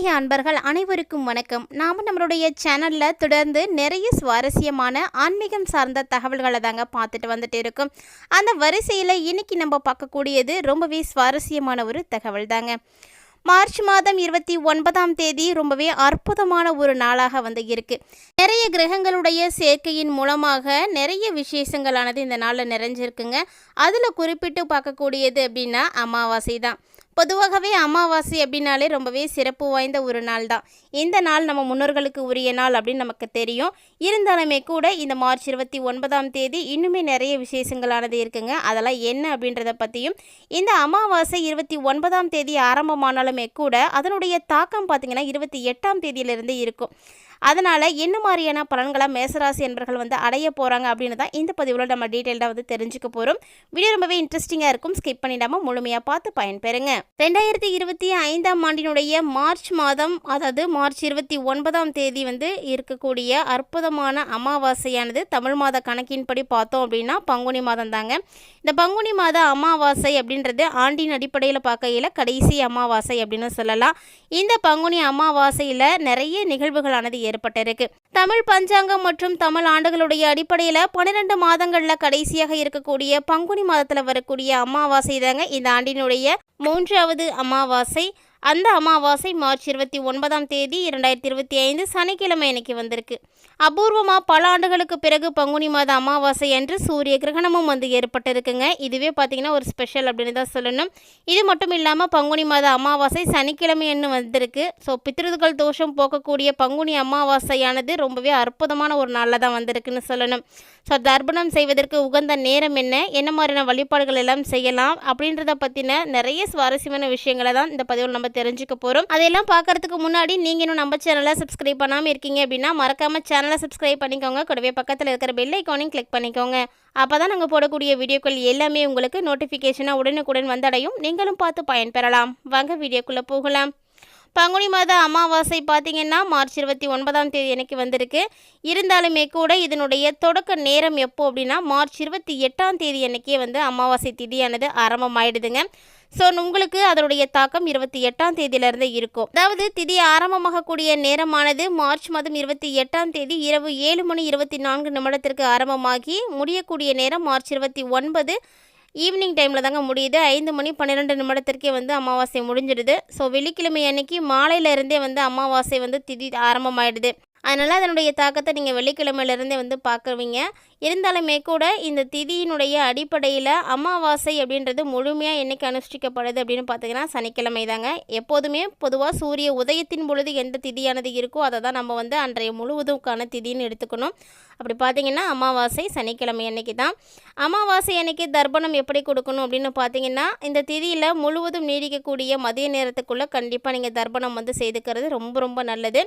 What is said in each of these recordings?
ஆன்மீக அன்பர்கள் அனைவருக்கும் வணக்கம். நாம் நம்மளுடைய சேனலில் தொடர்ந்து நிறைய சுவாரஸ்யமான ஆன்மீகம் சார்ந்த தகவல்களை தாங்க பார்த்துட்டு வந்துட்டு இருக்கோம். அந்த வரிசையில் இன்னைக்கு நம்ம பார்க்கக்கூடியது ரொம்பவே சுவாரஸ்யமான ஒரு தகவல் தாங்க. மார்ச் மாதம் 29ஆம் தேதி ரொம்பவே அற்புதமான ஒரு நாளாக இருக்கு. நிறைய கிரகங்களுடைய சேர்க்கையின் மூலமாக நிறைய விசேஷங்களானது இந்த நாளில் நிறைஞ்சிருக்குங்க. அதில் குறிப்பிட்டு பார்க்கக்கூடியது அப்படின்னா அமாவாசை தான். பொதுவாகவே அமாவாசை அப்படின்னாலே ரொம்பவே சிறப்பு வாய்ந்த ஒரு நாள் தான். இந்த நாள் நம்ம முன்னோர்களுக்கு உரிய நாள் அப்படின்னு நமக்கு தெரியும். இருந்தாலுமே கூட இந்த மார்ச் 29ஆம் தேதி இன்னுமே நிறைய விசேஷங்களானது இருக்குங்க. அதெல்லாம் என்ன அப்படின்றத பற்றியும், இந்த அமாவாசை 29ஆம் தேதி ஆரம்பமானாலுமே கூட அதனுடைய தாக்கம் பார்த்திங்கன்னா 28ஆம் தேதியிலிருந்து இருக்கும். அதனால் என்ன மாதிரியான பலன்களை மேசராசி என்பர்கள் அடைய போகிறாங்க அப்படின்னு தான் இந்த பதிவில் நம்ம டீட்டெயிலாக தெரிஞ்சுக்க போகிறோம். வீடியோ ரொம்பவே இன்ட்ரெஸ்டிங்காக இருக்கும். ஸ்கிப் பண்ணிடாமல் முழுமையாக பார்த்து பயன்பெறுங்க. 2025ஆம் ஆண்டினுடைய மார்ச் மாதம், அதாவது மார்ச் 29ஆம் தேதி இருக்கக்கூடிய அற்புதமான அமாவாசையானது தமிழ் மாத கணக்கின்படி பார்த்தோம் அப்படின்னா பங்குனி மாதம் தாங்க. இந்த பங்குனி மாத அமாவாசை அப்படின்றது ஆண்டின் அடிப்படையில் பார்க்கையில் கடைசி அமாவாசை அப்படின்னு சொல்லலாம். இந்த பங்குனி அமாவாசையில் நிறைய நிகழ்வுகளானது ஏற்பட்டிருக்கு. தமிழ் பஞ்சாங்கம் மற்றும் தமிழ் ஆண்டுகளுடைய அடிப்படையில் 12 மாதங்களில் கடைசியாக இருக்கக்கூடிய பங்குனி மாதத்தில் வரக்கூடிய அமாவாசை தாங்க இந்த ஆண்டினுடைய 3வது அமாவாசை. அந்த அமாவாசை மார்ச் 29ஆம் தேதி 2025 சனிக்கிழமை அன்னைக்கு வந்திருக்கு. அபூர்வமாக பல ஆண்டுகளுக்கு பிறகு பங்குனி மாத அமாவாசை அன்று சூரிய கிரகணமும் ஏற்பட்டிருக்குங்க. இதுவே பார்த்திங்கன்னா ஒரு ஸ்பெஷல் அப்படின்னு தான் சொல்லணும். இது மட்டும் இல்லாமல் பங்குனி மாத அமாவாசை சனிக்கிழமை அன்று வந்திருக்கு. ஸோ பித்ருதுகள் தோஷம் போக்கக்கூடிய பங்குனி அமாவாசையானது ரொம்பவே அற்புதமான ஒரு நாளில் தான் வந்திருக்குன்னு சொல்லணும். ஸோ தர்ப்பணம் செய்வதற்கு உகந்த நேரம் என்ன மாதிரியான வழிபாடுகள் எல்லாம் செய்யலாம் அப்படின்றத பற்றின நிறைய சுவாரஸ்யமான விஷயங்களை தான் இந்த பதிவில் நம்ம தெரிஞ்சுக்க போகிறோம். அதெல்லாம் பார்க்கறதுக்கு முன்னாடி நீங்கள் இன்னும் நம்ம சேனலை சப்ஸ்கிரைப் பண்ணாமல் இருக்கீங்க அப்படின்னா மறக்காமல் சேனலை சப்ஸ்கிரைப் பண்ணிக்கோங்க. கூடவே பக்கத்தில் இருக்கிற பெல் ஐக்கானையும் கிளிக் பண்ணிக்கோங்க. அப்போ தான் நாங்கள் போடக்கூடிய வீடியோக்கள் எல்லாமே உங்களுக்கு நோட்டிஃபிகேஷனாக உடனுக்குடன் வந்தடையும். நீங்களும் பார்த்து பயன்பெறலாம். வாங்க வீடியோக்குள்ளே போகலாம். பங்குனி மாத அமாவாசை பார்த்திங்கன்னா மார்ச் 29ஆம் தேதி எனக்கு வந்திருக்கு. இருந்தாலுமே கூட இதனுடைய தொடக்க நேரம் எப்போ அப்படின்னா மார்ச் 28ஆம் தேதி அன்றைக்கே அமாவாசை திதியானது ஆரம்பமாயிடுதுங்க. ஸோ உங்களுக்கு அதனுடைய தாக்கம் 28ஆம் தேதியிலிருந்து இருக்கும். அதாவது திதி ஆரம்பமாகக்கூடிய நேரமானது மார்ச் மாதம் 28ஆம் தேதி இரவு 7:24 ஆரம்பமாகி முடியக்கூடிய நேரம் மார்ச் 29 ஈவினிங் டைமில் தாங்க முடியுது. 5:12 அமாவாசை முடிஞ்சிடுது. ஸோ வெள்ளிக்கிழமை அன்னைக்கு மாலையிலேருந்தே அமாவாசை திதி ஆரம்பமாயிடுது. அதனால் அதனுடைய தாக்கத்தை நீங்கள் வெள்ளிக்கிழமையிலேருந்தே பார்க்குவீங்க. இருந்தாலுமே கூட இந்த திதியினுடைய அடிப்படையில் அமாவாசை அப்படின்றது முழுமையாக என்றைக்கு அனுஷ்டிக்கப்படுது அப்படின்னு பார்த்தீங்கன்னா சனிக்கிழமை தாங்க. எப்போதுமே பொதுவாக சூரிய உதயத்தின் பொழுது எந்த திதியானது இருக்கோ அதை தான் நம்ம அன்றைய முழுவதுக்கான திதின்னு எடுத்துக்கணும். அப்படி பார்த்தீங்கன்னா அமாவாசை சனிக்கிழமை அன்னைக்கு தான். அமாவாசை அன்னைக்கு தர்ப்பணம் எப்படி கொடுக்கணும் அப்படின்னு பார்த்தீங்கன்னா இந்த திதியில் முழுவதும் நீடிக்கக்கூடிய மதிய நேரத்துக்குள்ளே கண்டிப்பாக நீங்கள் தர்ப்பணம் செய்துக்கிறது ரொம்ப ரொம்ப நல்லது.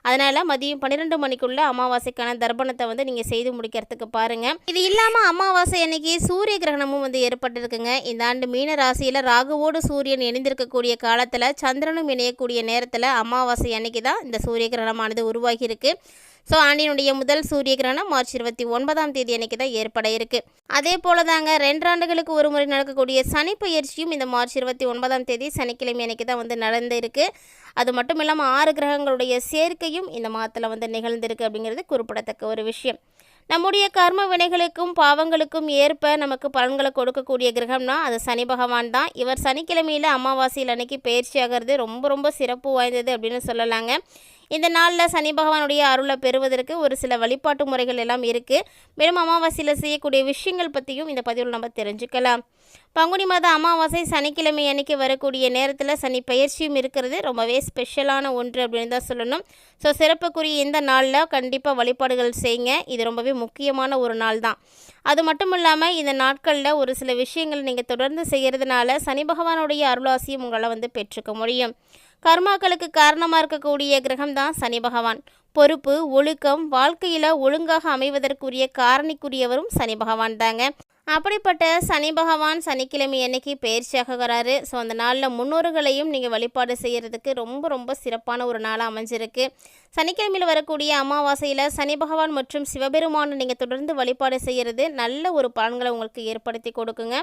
அதனால் மதியம் 12 மணிக்குள்ளே அமாவாசைக்கான தர்ப்பணத்தை நீங்கள் செய்து முடிக்கிறதுக்கு பாருங்க. இது இல்லாமல் அமாவாசை அன்னைக்கு சூரிய கிரகணமும் ஏற்பட்டிருக்குங்க. இந்த ஆண்டு மீன ராசியில் ராகுவோடு சூரியன் இணைந்திருக்கக்கூடிய காலத்தில் சந்திரனும் இணையக்கூடிய நேரத்தில் அமாவாசை அன்னைக்கு தான் இந்த சூரிய கிரகணமானது உருவாகியிருக்கு. ஸோ ஆண்டினுடைய முதல் சூரிய கிரகணம் மார்ச் 29ஆம் தேதி அன்னைக்கு தான் ஏற்பட இருக்கு. அதே போல தாங்க 2 ஆண்டுகளுக்கு ஒரு முறை நடக்கக்கூடிய சனி பயிற்சியும் இந்த மார்ச் 29ஆம் தேதி சனிக்கிழமை அன்னைக்கு தான் நடந்திருக்கு. அது மட்டும் இல்லாமல் 6 கிரகங்களுடைய சேர்க்கையும் இந்த மாதத்தில் நிகழ்ந்திருக்கு அப்படிங்கிறது குறிப்பிடத்தக்க ஒரு விஷயம். நம்முடைய கர்ம வினைகளுக்கும் பாவங்களுக்கும் ஏற்ப நமக்கு பலன்களை கொடுக்கக்கூடிய கிரகம்னா அது சனி பகவான் தான். இவர் சனிக்கிழமையில் அமாவாசையில் அன்னைக்கு பயிற்சி ஆகிறது ரொம்ப ரொம்ப சிறப்பு வாய்ந்தது அப்படின்னு சொல்லலாங்க. இந்த நாளில் சனி பகவானுடைய அருளை பெறுவதற்கு ஒரு சில வழிபாட்டு முறைகள் எல்லாம் இருக்குது. மேலும் அமாவாசையில் செய்யக்கூடிய விஷயங்கள் பற்றியும் இந்த பதிவில் நம்ம தெரிஞ்சுக்கலாம். பங்குனி மாத அமாவாசை சனிக்கிழமை அன்னைக்கு வரக்கூடிய நேரத்தில் சனி பயிற்சியும் இருக்கிறது ரொம்பவே ஸ்பெஷலான ஒன்று அப்படின்னு தான் சொல்லணும். ஸோ சிறப்புக்குரிய இந்த நாளில் கண்டிப்பாக வழிபாடுகள் செய்யுங்க. இது ரொம்பவே முக்கியமான ஒரு நாள் தான். அது மட்டும் இல்லாமல் இந்த நாட்களில் ஒரு சில விஷயங்கள் நீங்கள் தொடர்ந்து செய்கிறதுனால சனி பகவானுடைய அருளாசியும் உங்களால் பெற்றுக்க முடியும். கர்மாக்களுக்கு காரணமாக இருக்கக்கூடிய கிரகம் தான் சனி பகவான். பொறுப்பு, ஒழுக்கம், வாழ்க்கையில் ஒழுங்காக அமைவதற்குரிய காரணிக்குரியவரும் சனி பகவான் தாங்க. அப்படிப்பட்ட சனி பகவான் சனிக்கிழமை அன்னைக்கு பயிற்சியாகிறாரு. ஸோ அந்த நாளில் முன்னோர்களையும் நீங்கள் வழிபாடு செய்கிறதுக்கு ரொம்ப ரொம்ப சிறப்பான ஒரு நாளாக அமைஞ்சிருக்கு. சனிக்கிழமையில் வரக்கூடிய அமாவாசையில் சனி பகவான் மற்றும் சிவபெருமானை நீங்கள் தொடர்ந்து வழிபாடு செய்கிறது நல்ல ஒரு பலன்களை உங்களுக்கு ஏற்படுத்தி கொடுக்குங்க.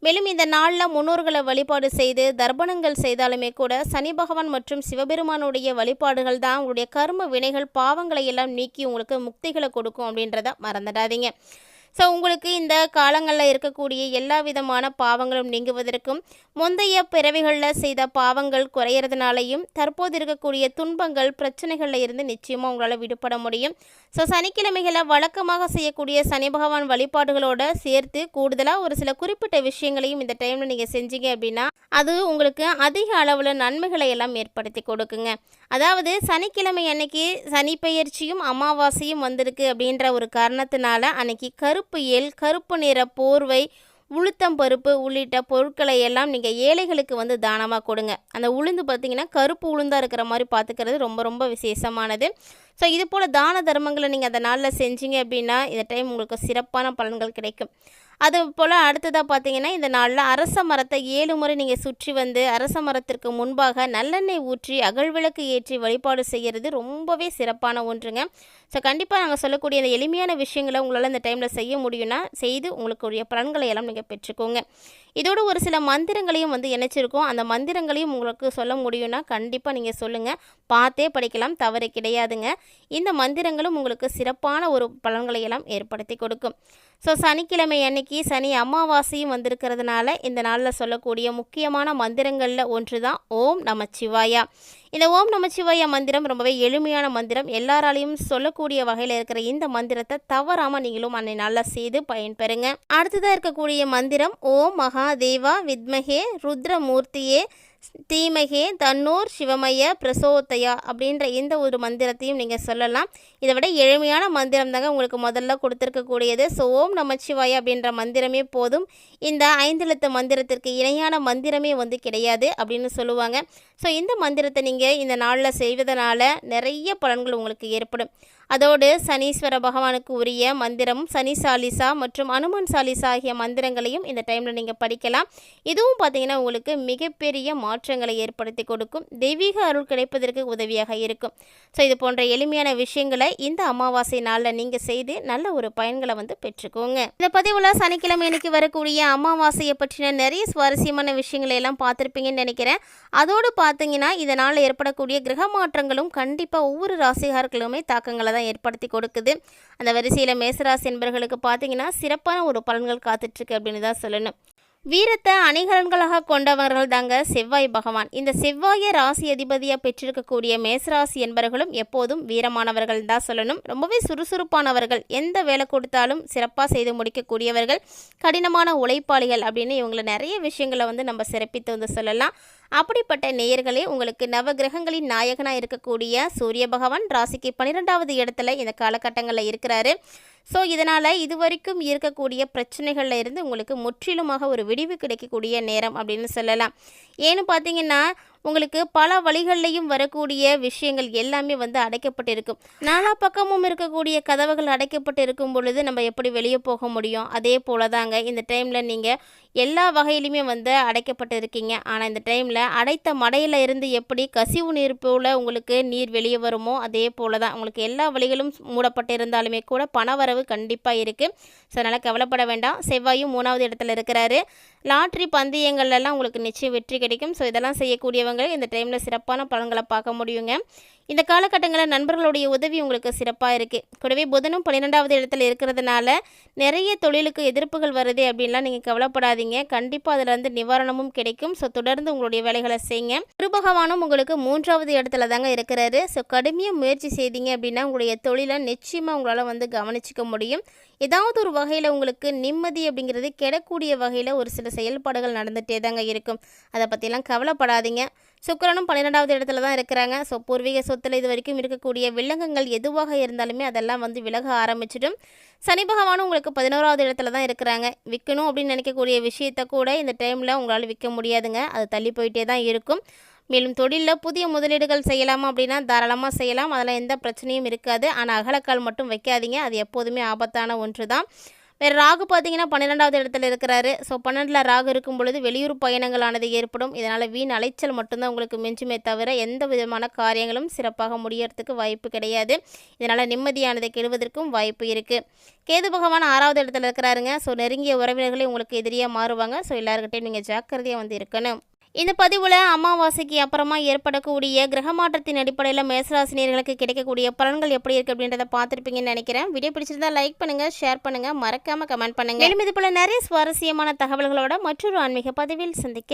மேலும் இந்த நாளில் முன்னோர்களை வழிபாடு செய்து தர்ப்பணங்கள் செய்தாலுமே கூட சனி பகவான் மற்றும் சிவபெருமானுடைய வழிபாடுகள் தான் உங்களுடைய கர்ம வினைகள் பாவங்களை எல்லாம் நீக்கி உங்களுக்கு முக்திகளை கொடுக்கும் அப்படின்றத மறந்துடாதீங்க. ஸோ உங்களுக்கு இந்த காலங்களில் இருக்கக்கூடிய எல்லா விதமான பாவங்களும் நீங்குவதற்கும் முந்தைய பிறவிகளில் செய்த பாவங்கள் குறையிறதுனாலையும் தற்போது இருக்கக்கூடிய துன்பங்கள் பிரச்சனைகளில் இருந்து நிச்சயமாக உங்களால் விடுபட முடியும். ஸோ சனிக்கிழமைகளை வழக்கமாக செய்யக்கூடிய சனி பகவான் வழிபாடுகளோடு சேர்த்து கூடுதலாக ஒரு சில குறிப்பிட்ட விஷயங்களையும் இந்த டைமில் நீங்கள் செஞ்சீங்க அப்படின்னா அது உங்களுக்கு அதிக அளவில் நன்மைகளை எல்லாம் ஏற்படுத்தி கொடுக்குங்க. அதாவது சனிக்கிழமை அன்னைக்கு சனி பெயர்ச்சியும் அமாவாசையும் வந்திருக்கு அப்படின்ற ஒரு காரணத்தினால அன்னைக்கு கருப்பு எள், கருப்பு நிற போர்வை, உளுத்தம் பருப்பு உள்ளிட்ட பொருட்களை எல்லாம் நீங்கள் ஏழைகளுக்கு வந்து தானமாக கொடுங்க. அந்த உளுந்து பார்த்திங்கன்னா கருப்பு உளுந்தாக இருக்கிற மாதிரி பார்த்துக்கிறது ரொம்ப ரொம்ப விசேஷமானது. ஸோ இது போல் தான தர்மங்களை நீங்கள் அந்த நாளில் செஞ்சீங்க அப்படின்னா இந்த டைம் உங்களுக்கு சிறப்பான பலன்கள் கிடைக்கும். அது போல் அடுத்ததாக பார்த்தீங்கன்னா இந்த நாளில் அரச மரத்தை 7 முறை நீங்கள் சுற்றி வந்து அரச மரத்திற்கு முன்பாக நல்லெண்ணெய் ஊற்றி அகழ்விளக்கு ஏற்றி வழிபாடு செய்கிறது ரொம்பவே சிறப்பான ஒன்றுங்க. ஸோ கண்டிப்பாக நாங்கள் சொல்லக்கூடிய இந்த எளிமையான விஷயங்களை உங்களால் இந்த டைமில் செய்ய முடியும்னா செய்து உங்களுக்குரிய பலன்களை எல்லாம் நீங்கள் பெற்றுக்கோங்க. இதோடு ஒரு சில மந்திரங்களையும் வந்து இணைச்சிருக்கோம். அந்த மந்திரங்களையும் உங்களுக்கு சொல்ல முடியும்னா கண்டிப்பாக நீங்கள் சொல்லுங்கள். பார்த்தே படிக்கலாம், தவறு கிடையாதுங்க. இந்த மந்திரங்களும் உங்களுக்கு சிறப்பான ஒரு பலன்களை எல்லாம் ஏற்படுத்தி கொடுக்கும். ஸோ சனிக்கிழமை அன்னைக்கு சனி அமாவாசையும் வந்திருக்கிறதுனால இந்த நாளில் சொல்லக்கூடிய முக்கியமான மந்திரங்களில் ஒன்று தான் ஓம் நமச்சிவாயா. இந்த ஓம் நமச்சிவாயா மந்திரம் ரொம்பவே எளிமையான மந்திரம். எல்லாராலையும் சொல்லக்கூடிய வகையில் இருக்கிற இந்த மந்திரத்தை தவறாமல் நீங்களும் அன்னை நாளில் செய்து பயன்பெறுங்க. அடுத்ததாக இருக்கக்கூடிய மந்திரம் ஓம் மகாதேவா வித்மகே ருத்ரமூர்த்தியே தீமகே தன்னூர் சிவமய பிரசோதயா அப்படின்ற இந்த ஒரு மந்திரத்தையும் நீங்கள் சொல்லலாம். இதை விட எளிமையான மந்திரம் தாங்க உங்களுக்கு முதல்ல கொடுத்துருக்கக்கூடியது. ஸோ ஓம் நமச்சிவாயா அப்படின்ற மந்திரமே போதும். இந்த 5 எழுத்து மந்திரத்திற்கு இணையான மந்திரமே வந்து கிடையாது அப்படின்னு சொல்லுவாங்க. ஸோ இந்த மந்திரத்தை நீங்கள் இந்த நாளில் செய்வதனால நிறைய பலன்கள் உங்களுக்கு ஏற்படும். அதோடு சனீஸ்வர பகவானுக்கு உரிய மந்திரம் சனி சாலிசா மற்றும் அனுமன் சாலிசா ஆகிய மந்திரங்களையும் இந்த டைமில் நீங்கள் படிக்கலாம். இதுவும் பார்த்திங்கன்னா உங்களுக்கு மிகப்பெரிய மாற்றங்களை ஏற்படுத்தி கொடுக்கும். தெய்வீக அருள் கிடைப்பதற்கு உதவியாக இருக்கும். ஸோ இது போன்ற எளிமையான விஷயங்களை இந்த அமாவாசை நாளில் நீங்கள் செய்து நல்ல ஒரு பயன்களை வந்து பெற்றுக்கோங்க. இந்த பதிவில் சனிக்கிழமை அன்னைக்கு வரக்கூடிய அமாவாசையை பற்றின நிறைய சுவாரஸ்யமான விஷயங்களை எல்லாம் பார்த்துருப்பீங்கன்னு நினைக்கிறேன். அதோடு பார்த்தீங்கன்னா இதனால் ஏற்படக்கூடிய கிரக மாற்றங்களும் கண்டிப்பாக ஒவ்வொரு ராசிகார்களுமே தாக்கங்களை தான் ஏற்படுத்தி கொடுக்குது. அந்த வரிசையில் மேசராசி என்பவர்களுக்கு பார்த்தீங்கன்னா சிறப்பான ஒரு பலன்கள் காத்துட்ருக்கு அப்படின்னு தான் சொல்லணும். வீரத்தை அணிகலன்களாக கொண்டவர்கள் தாங்க செவ்வாய் பகவான். இந்த செவ்வாயை ராசி அதிபதியாக பெற்றிருக்கக்கூடிய மேசராசி என்பவர்களும் எப்போதும் வீரமானவர்கள் தான் சொல்லணும். ரொம்பவே சுறுசுறுப்பானவர்கள், எந்த வேலை கொடுத்தாலும் சிறப்பாக செய்து முடிக்கக்கூடியவர்கள், கடினமான உழைப்பாளிகள் அப்படின்னு இவங்களை நிறைய விஷயங்களை வந்து நம்ம சிறப்பித்து வந்து சொல்லலாம். அப்படிப்பட்ட நேயர்களே உங்களுக்கு நவகிரகங்களின் நாயகனாக இருக்கக்கூடிய சூரிய பகவான் ராசிக்கு 12வது இடத்துல இந்த காலகட்டங்களில் இருக்கிறாரு. ஸோ இதனால் இதுவரைக்கும் இருக்கக்கூடிய பிரச்சனைகளில் இருந்து உங்களுக்கு முற்றிலுமாக ஒரு விடிவு கிடைக்கக்கூடிய நேரம் அப்படின்னு சொல்லலாம். ஏன்னு பார்த்தீங்கன்னா உங்களுக்கு பல வழிகள்லையும் வரக்கூடிய விஷயங்கள் எல்லாமே வந்து அடைக்கப்பட்டிருக்கும். நாலா பக்கமும் இருக்கக்கூடிய கதவுகள் அடைக்கப்பட்டு இருக்கும் பொழுது நம்ம எப்படி வெளியே போக முடியும்? அதே போல தாங்க இந்த டைமில் நீங்கள் எல்லா வகையிலுமே வந்து அடைக்கப்பட்டு இருக்கீங்க. ஆனால் இந்த டைமில் அடைத்த மடையில் இருந்து எப்படி கசிவு நீர் போல் உங்களுக்கு நீர் வெளியே வருமோ அதே போல தான் உங்களுக்கு எல்லா வழிகளும் மூடப்பட்டு இருந்தாலுமே கூட பணவரவு கண்டிப்பாக இருக்குது. ஸோ அதனால் கவலைப்பட வேண்டாம். செவ்வாயும் 3வது இடத்துல இருக்கிறாரு. லாட்ரி பந்தயங்கள்லாம் உங்களுக்கு நிச்சயம் வெற்றி கிடைக்கும். ஸோ இதெல்லாம் செய்யக்கூடியவங்க இந்த டைமில் சிறப்பான பலன்களை பார்க்க முடியுங்க. இந்த காலகட்டங்களில் நண்பர்களுடைய உதவி உங்களுக்கு சிறப்பாக இருக்குது. கூடவே புதனும் 12வது இடத்துல இருக்கிறதுனால நிறைய தொழிலுக்கு எதிர்ப்புகள் வருது அப்படின்லாம் நீங்கள் கவலைப்படாதீங்க. கண்டிப்பாக அதில் வந்து நிவாரணமும் கிடைக்கும். ஸோ தொடர்ந்து உங்களுடைய வேலைகளை செய்யுங்க. குரு பகவானும் உங்களுக்கு 3வது இடத்துல தாங்க இருக்கிறாரு. ஸோ கடுமையாக முயற்சி செய்தீங்க அப்படின்னா உங்களுடைய தொழிலை நிச்சயமாக உங்களால் வந்து கவனிச்சிக்க முடியும். ஏதாவது ஒரு வகையில் உங்களுக்கு நிம்மதி அப்படிங்கிறது கிடக்கூடிய வகையில் ஒரு சில செயல்பாடுகள் நடந்துகிட்டே தாங்க இருக்கும். அதை பற்றிலாம் கவலைப்படாதீங்க. சுக்கிரனும் 12வது இடத்துல தான் இருக்கிறாங்க. ஸோ பூர்வீக சொத்தில் இது வரைக்கும் இருக்கக்கூடிய வில்லங்கங்கள் எதுவாக இருந்தாலுமே அதெல்லாம் வந்து விலக ஆரம்பிச்சிடும். சனி பகவானும் உங்களுக்கு 11வது இடத்துல தான் இருக்கிறாங்க. விற்கணும் அப்படின்னு நினைக்கக்கூடிய விஷயத்தை கூட இந்த டைமில் உங்களால் விற்க முடியாதுங்க. அது தள்ளி போயிட்டே தான் இருக்கும். மேலும் தொழிலில் புதிய முதலீடுகள் செய்யலாமா அப்படின்னா தாராளமாக செய்யலாம். அதில் எந்த பிரச்சனையும் இருக்காது. ஆனால் அகலக்கால் மட்டும் வைக்காதீங்க. அது எப்போதுமே ஆபத்தான ஒன்று தான். வேறு ராகு பார்த்தீங்கன்னா 12வது இடத்துல இருக்கிறாரு. ஸோ 12ல் ராகு இருக்கும் பொழுது வெளியூர் பயணங்களானது ஏற்படும். இதனால் வீண் அலைச்சல் மட்டும்தான் உங்களுக்கு மிஞ்சுமே தவிர எந்த விதமான காரியங்களும் சிறப்பாக முடியறதுக்கு வாய்ப்பு கிடையாது. இதனால் நிம்மதியானதை கெடுவதற்கும் வாய்ப்பு இருக்குது. கேது பகவான் 6வது இடத்துல இருக்கிறாருங்க. ஸோ நெருங்கிய உறவினர்களே உங்களுக்கு எதிரியாக மாறுவாங்க. ஸோ எல்லாருக்கிட்டையும் நீங்கள் ஜாக்கிரதையாக வந்து இருக்கணும். இந்த பதிவில் அமாவாசைக்கு அப்புறமா ஏற்படக்கூடிய கிரக மாற்றத்தின் அடிப்படையில் மேசராசினியர்களுக்கு கிடைக்கக்கூடிய பலன்கள் எப்படி இருக்குது அப்படின்றத பார்த்துருப்பீங்கன்னு நினைக்கிறேன். வீடியோ பிடிச்சிருந்தா லைக் பண்ணுங்கள், ஷேர் பண்ணுங்கள், மறக்காமல் கமெண்ட் பண்ணுங்கள். மேலும் இது போல் நிறைய சுவாரஸ்யமான தகவல்களோட மற்றொரு ஆன்மீக பதிவில் சந்திக்க